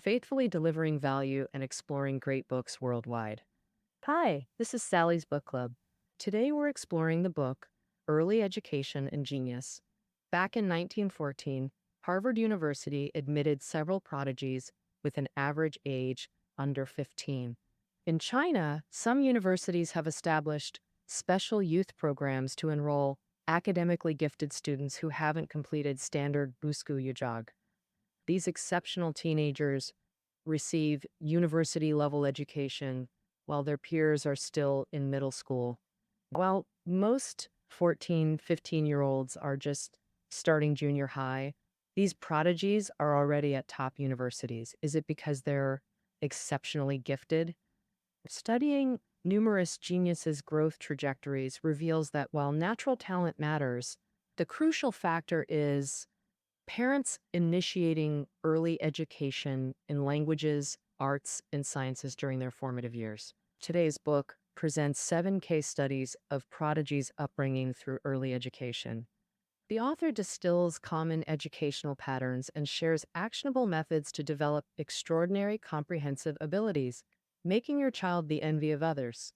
faithfully delivering value and exploring great books worldwide. Hi, this is Sally's Book Club. Today we're exploring the book Early Education and Genius. Back in 1914, Harvard University admitted several prodigies with an average age under 15. In China, some universities have established special youth programs to enroll academically gifted students who haven't completed standard Busku Yujag. These exceptional teenagers receive university-level education while their peers are still in middle school. While most 14, 15-year-olds are just starting junior high, these prodigies are already at top universities. Is it because they're exceptionally gifted? Studying numerous geniuses' growth trajectories reveals that while natural talent matters, the crucial factor is parents initiating early education in languages, arts, and sciences during their formative years. Today's book presents 7 case studies of prodigies' upbringing through early education. The author distills common educational patterns and shares actionable methods to develop extraordinary comprehensive abilities, making your child the envy of others.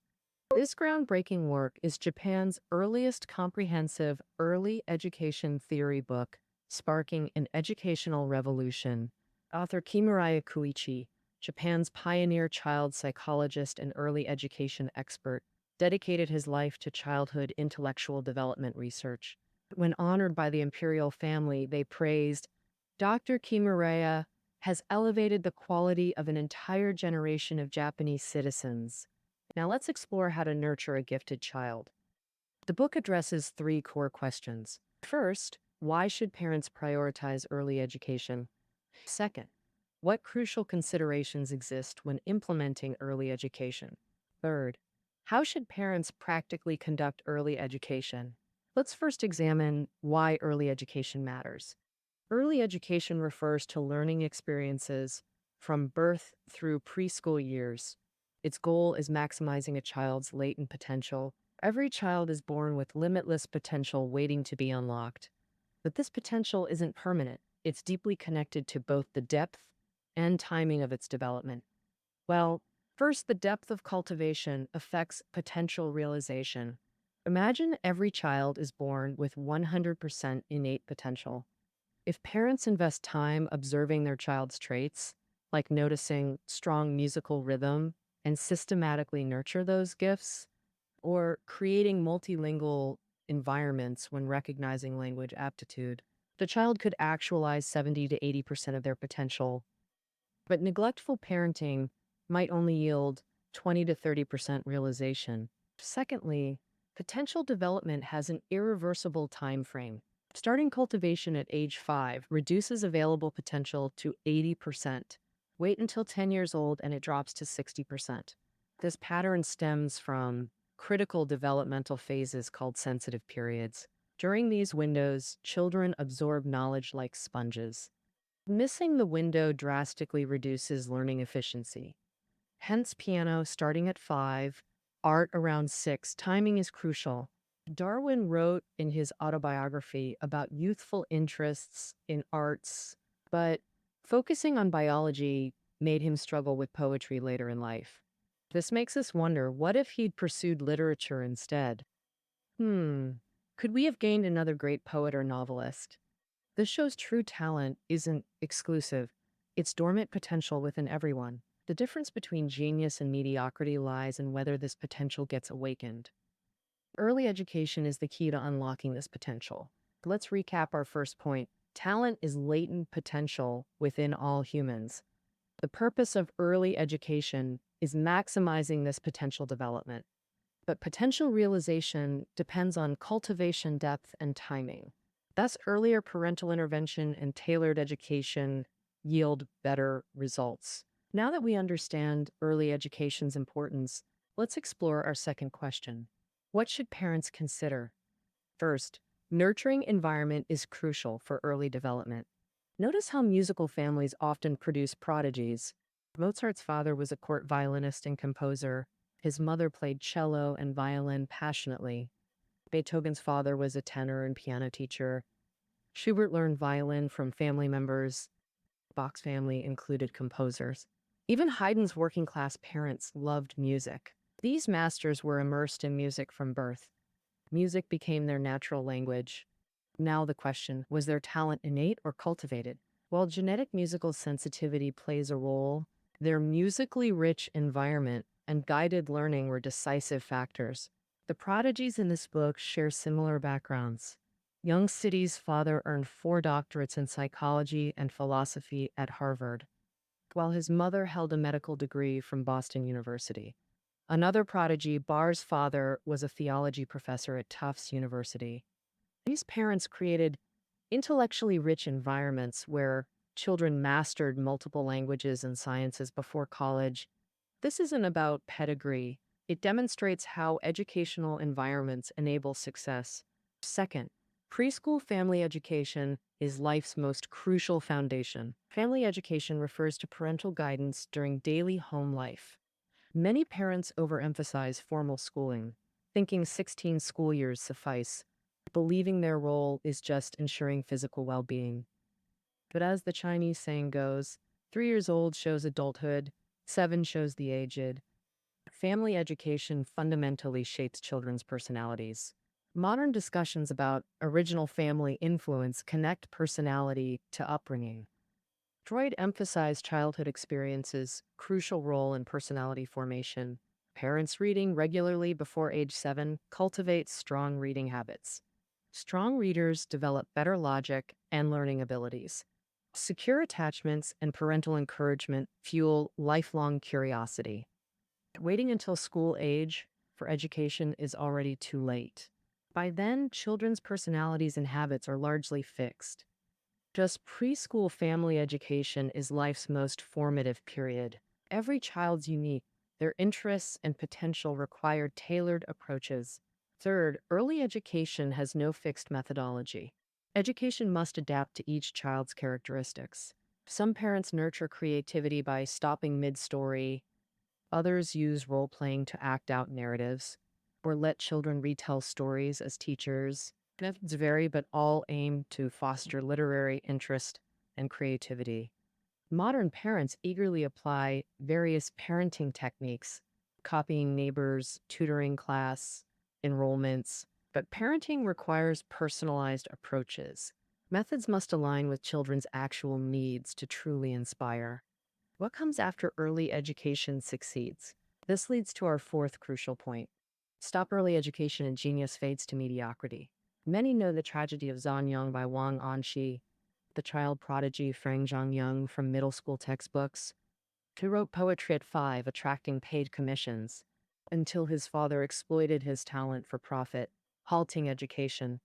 This groundbreaking work is Japan's earliest comprehensive early education theory book, sparking an educational revolution. Author Kimuraya Koichi, Japan's pioneer child psychologist and early education expert, dedicated his life to childhood intellectual development research. When honored by the imperial family, they praised, "Dr. Kimuraya has elevated the quality of an entire generation of Japanese citizens." Now let's explore how to nurture a gifted child. The book addresses 3 core questions. First, why should parents prioritize early education? Second, what crucial considerations exist when implementing early education? Third, how should parents practically conduct early education? Let's first examine why early education matters. Early education refers to learning experiences from birth through preschool years. Its goal is maximizing a child's latent potential. Every child is born with limitless potential waiting to be unlocked. But this potential isn't permanent. It's deeply connected to both the depth and timing of its development. Well, first, the depth of cultivation affects potential realization. Imagine every child is born with 100% innate potential. If parents invest time observing their child's traits, like noticing strong musical rhythm, and systematically nurture those gifts, or creating multilingual environments when recognizing language aptitude, the child could actualize 70 to 80% of their potential. But neglectful parenting might only yield 20 to 30% realization. Secondly, potential development has an irreversible time frame. Starting cultivation at age 5 reduces available potential to 80%. Wait until 10 years old and it drops to 60%. This pattern stems from critical developmental phases called sensitive periods. During these windows, children absorb knowledge like sponges. Missing the window drastically reduces learning efficiency. Hence, piano starting at 5, art around 6. Timing is crucial. Darwin wrote in his autobiography about youthful interests in arts, but focusing on biology made him struggle with poetry later in life. This makes us wonder, what if he'd pursued literature instead? Could we have gained another great poet or novelist? This shows true talent isn't exclusive. It's dormant potential within everyone. The difference between genius and mediocrity lies in whether this potential gets awakened. Early education is the key to unlocking this potential. Let's recap our first point. Talent is latent potential within all humans. The purpose of early education is maximizing this potential development. But potential realization depends on cultivation depth and timing. Thus, earlier parental intervention and tailored education yield better results. Now that we understand early education's importance, let's explore our second question. What should parents consider? First, nurturing environment is crucial for early development. Notice how musical families often produce prodigies. Mozart's father was a court violinist and composer. His mother played cello and violin passionately. Beethoven's father was a tenor and piano teacher. Schubert learned violin from family members. Bach's family included composers. Even Haydn's working-class parents loved music. These masters were immersed in music from birth. Music became their natural language. Now the question, was their talent innate or cultivated? While genetic musical sensitivity plays a role, their musically rich environment and guided learning were decisive factors. The prodigies in this book share similar backgrounds. Young City's father earned 4 doctorates in psychology and philosophy at Harvard, while his mother held a medical degree from Boston University. Another prodigy, Barr's father, was a theology professor at Tufts University. These parents created intellectually rich environments where children mastered multiple languages and sciences before college. This isn't about pedigree. It demonstrates how educational environments enable success. Second, preschool family education is life's most crucial foundation. Family education refers to parental guidance during daily home life. Many parents overemphasize formal schooling, thinking 16 school years suffice, believing their role is just ensuring physical well-being. But as the Chinese saying goes, 3 years old shows adulthood, 7 shows the aged. Family education fundamentally shapes children's personalities. Modern discussions about original family influence connect personality to upbringing. Freud emphasized childhood experiences' crucial role in personality formation. Parents reading regularly before age 7 cultivate strong reading habits. Strong readers develop better logic and learning abilities. Secure attachments and parental encouragement fuel lifelong curiosity. Waiting until school age for education is already too late. By then, children's personalities and habits are largely fixed. Just preschool family education is life's most formative period. Every child's unique. Their interests and potential require tailored approaches. Third, early education has no fixed methodology. Education must adapt to each child's characteristics. Some parents nurture creativity by stopping mid-story. Others use role-playing to act out narratives, or let children retell stories as teachers. Methods vary, but all aim to foster literary interest and creativity. Modern parents eagerly apply various parenting techniques, copying neighbors, tutoring class, enrollments, but parenting requires personalized approaches. Methods must align with children's actual needs to truly inspire. What comes after early education succeeds? This leads to our fourth crucial point. Stop early education and genius fades to mediocrity. Many know the tragedy of Zhang by Wang Anxi, the child prodigy Feng Zhongyang from middle school textbooks, who wrote poetry at 5, attracting paid commissions, until his father exploited his talent for profit, halting education.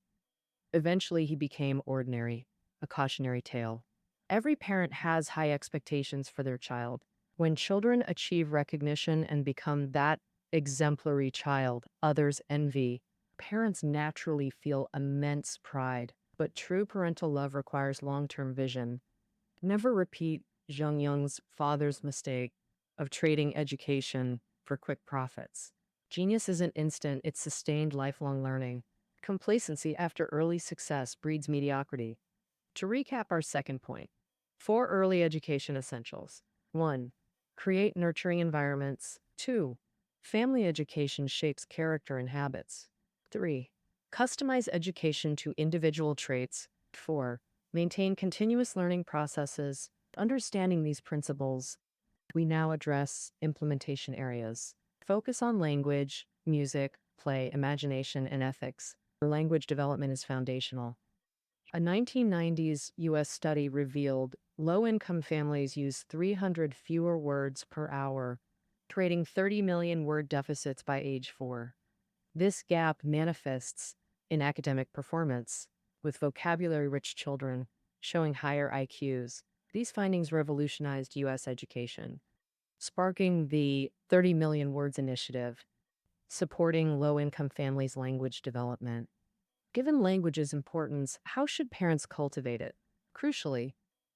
Eventually, he became ordinary, a cautionary tale. Every parent has high expectations for their child. When children achieve recognition and become that exemplary child others envy, parents naturally feel immense pride. But true parental love requires long-term vision. Never repeat Zhang Yang's father's mistake of trading education for quick profits. Genius isn't instant, it's sustained lifelong learning. Complacency after early success breeds mediocrity. To recap our second point, 4 early education essentials. 1. Create nurturing environments. 2. Family education shapes character and habits. 3. Customize education to individual traits. 4. Maintain continuous learning processes. Understanding these principles, we now address implementation areas. Focus on language, music, play, imagination, and ethics. Language development is foundational. A 1990s U.S. study revealed low-income families use 300 fewer words per hour, creating 30 million word deficits by age 4. This gap manifests in academic performance, with vocabulary-rich children showing higher IQs. These findings revolutionized U.S. education, sparking the 30 Million Words Initiative, supporting low-income families' language development. Given language's importance, how should parents cultivate it? Crucially,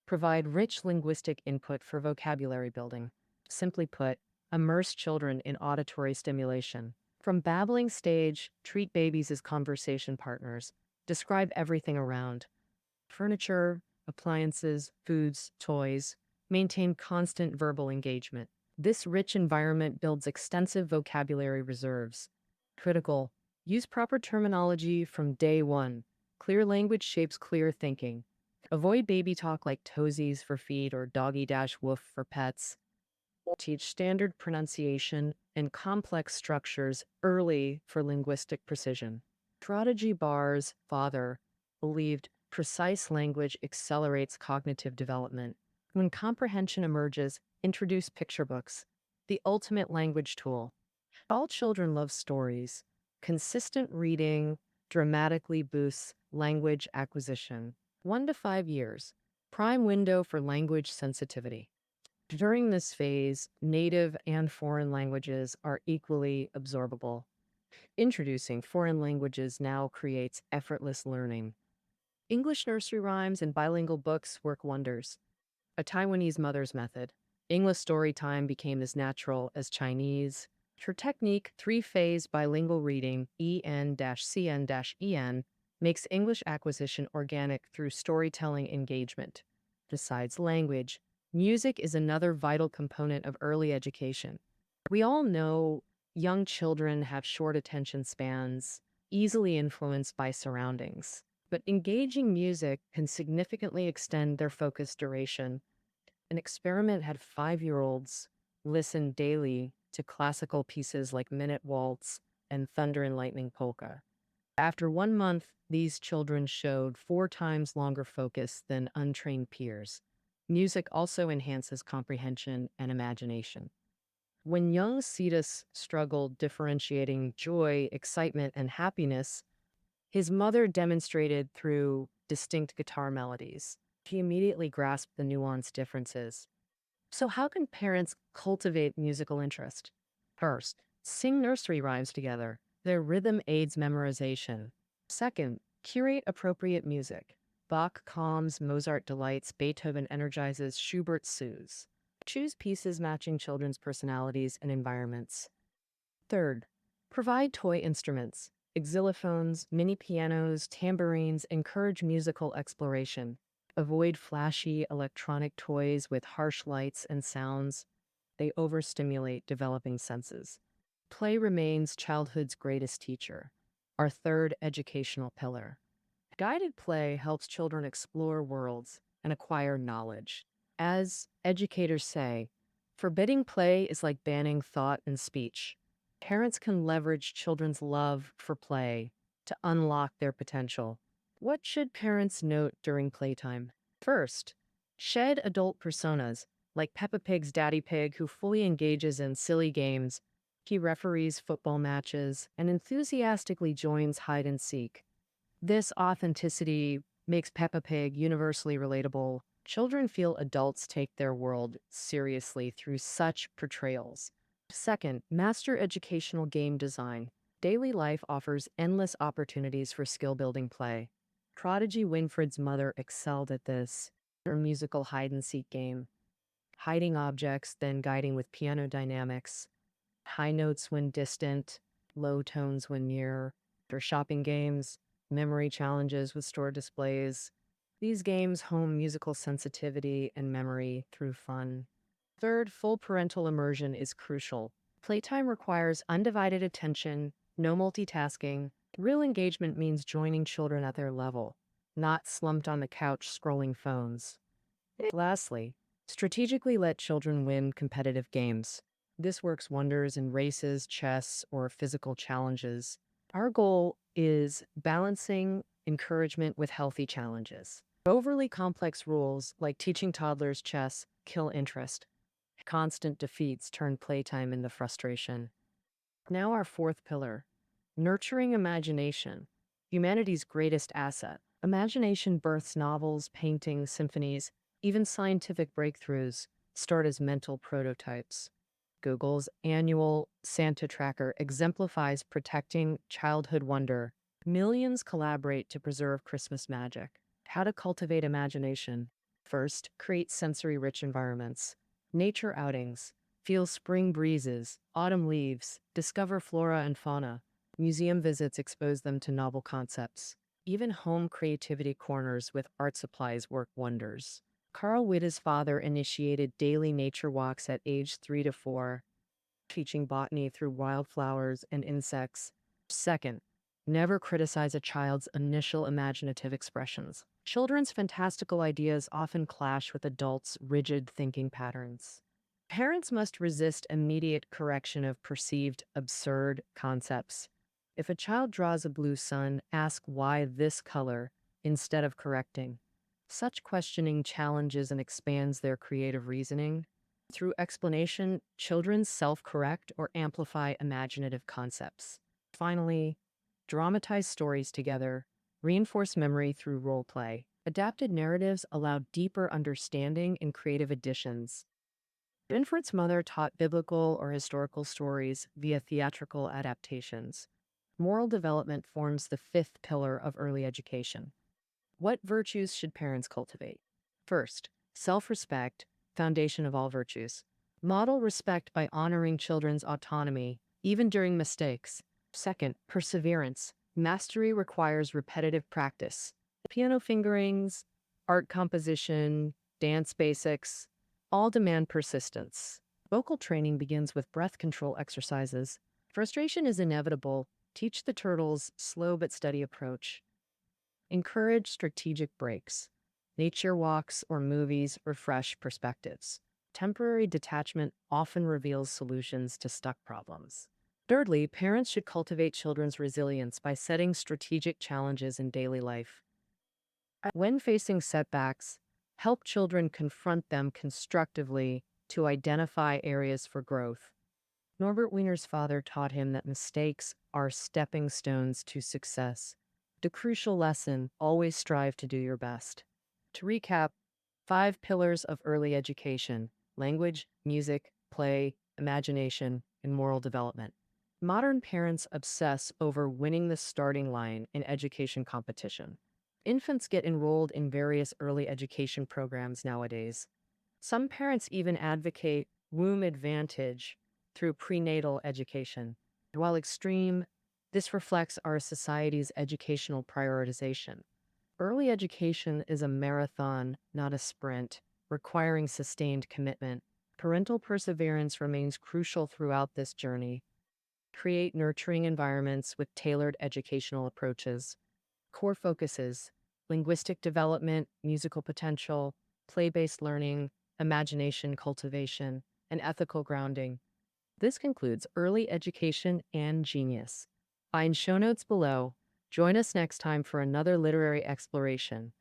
provide rich linguistic input for vocabulary building. Simply put, immerse children in auditory stimulation. From babbling stage, treat babies as conversation partners. Describe everything around: furniture, appliances, foods, toys, maintain constant verbal engagement. This rich environment builds extensive vocabulary reserves. Critical. Use proper terminology from day one. Clear language shapes clear thinking. Avoid baby talk like toesies for feet or doggy dash woof for pets. Teach standard pronunciation and complex structures early for linguistic precision. Prodigy Barr's father believed precise language accelerates cognitive development. When comprehension emerges, introduce picture books, the ultimate language tool. All children love stories. Consistent reading dramatically boosts language acquisition. 1 to 5 years, prime window for language sensitivity. During this phase, native and foreign languages are equally absorbable. Introducing foreign languages now creates effortless learning. English nursery rhymes and bilingual books work wonders. A Taiwanese mother's method. English story time became as natural as Chinese. Her technique, three-phase bilingual reading, EN-CN-EN, makes English acquisition organic through storytelling engagement. Besides language, music is another vital component of early education. We all know young children have short attention spans, easily influenced by surroundings. But engaging music can significantly extend their focus duration. An experiment had 5-year-olds listen daily to classical pieces like Minute Waltz and Thunder and Lightning Polka. After 1 month, these children showed 4 times longer focus than untrained peers. Music also enhances comprehension and imagination. When young Cetus struggled differentiating joy, excitement, and happiness, his mother demonstrated through distinct guitar melodies. He immediately grasped the nuanced differences. So, how can parents cultivate musical interest? First, sing nursery rhymes together. Their rhythm aids memorization. Second, curate appropriate music. Bach calms, Mozart delights, Beethoven energizes, Schubert soothes. Choose pieces matching children's personalities and environments. Third, provide toy instruments. Xylophones, mini pianos, tambourines encourage musical exploration. Avoid flashy electronic toys with harsh lights and sounds. They overstimulate developing senses. Play remains childhood's greatest teacher, our third educational pillar. Guided play helps children explore worlds and acquire knowledge. As educators say, forbidding play is like banning thought and speech. Parents can leverage children's love for play to unlock their potential. What should parents note during playtime? First, shed adult personas, like Peppa Pig's Daddy Pig, who fully engages in silly games. He referees football matches and enthusiastically joins hide and seek. This authenticity makes Peppa Pig universally relatable. Children feel adults take their world seriously through such portrayals. Second, master educational game design. Daily life offers endless opportunities for skill-building play. Prodigy Winfred's mother excelled at this. Her musical hide-and-seek game. Hiding objects, then guiding with piano dynamics. High notes when distant, low tones when near. Her shopping games, memory challenges with store displays. These games hone musical sensitivity and memory through fun. Third, full parental immersion is crucial. Playtime requires undivided attention, no multitasking. Real engagement means joining children at their level, not slumped on the couch scrolling phones. Lastly, strategically let children win competitive games. This works wonders in races, chess, or physical challenges. Our goal is balancing encouragement with healthy challenges. Overly complex rules, like teaching toddlers chess, kill interest. Constant defeats turn playtime into frustration. Now our fourth pillar, nurturing imagination, humanity's greatest asset. Imagination births novels, paintings, symphonies, even scientific breakthroughs start as mental prototypes. Google's annual Santa Tracker exemplifies protecting childhood wonder. Millions collaborate to preserve Christmas magic. How to cultivate imagination. First, create sensory-rich environments. Nature outings. Feel spring breezes, autumn leaves, discover flora and fauna. Museum visits expose them to novel concepts. Even home creativity corners with art supplies work wonders. Carl Witta's father initiated daily nature walks at age 3 to 4, teaching botany through wildflowers and insects. Second, never criticize a child's initial imaginative expressions. Children's fantastical ideas often clash with adults' rigid thinking patterns. Parents must resist immediate correction of perceived absurd concepts. If a child draws a blue sun, ask why this color instead of correcting. Such questioning challenges and expands their creative reasoning. Through explanation, children self correct or amplify imaginative concepts. Finally, dramatize stories together, reinforce memory through role play. Adapted narratives allow deeper understanding and creative additions. Binford's mother taught biblical or historical stories via theatrical adaptations. Moral development forms the fifth pillar of early education. What virtues should parents cultivate? First, self respect, foundation of all virtues. Model respect by honoring children's autonomy, even during mistakes. Second, perseverance. Mastery requires repetitive practice. Piano fingerings, art composition, dance basics, all demand persistence. Vocal training begins with breath control exercises. Frustration is inevitable. Teach the turtles slow but steady approach. Encourage strategic breaks. Nature walks or movies refresh perspectives. Temporary detachment often reveals solutions to stuck problems. Thirdly, parents should cultivate children's resilience by setting strategic challenges in daily life. When facing setbacks, help children confront them constructively to identify areas for growth. Norbert Wiener's father taught him that mistakes are stepping stones to success. The crucial lesson: always strive to do your best. To recap, 5 pillars of early education: language, music, play, imagination, and moral development. Modern parents obsess over winning the starting line in education competition. Infants get enrolled in various early education programs nowadays. Some parents even advocate womb advantage through prenatal education. While extreme, this reflects our society's educational prioritization. Early education is a marathon, not a sprint, requiring sustained commitment. Parental perseverance remains crucial throughout this journey. Create nurturing environments with tailored educational approaches. Core focuses: linguistic development, musical potential, play-based learning, imagination cultivation, and ethical grounding. This concludes early education and genius. Find show notes below. Join us next time for another literary exploration.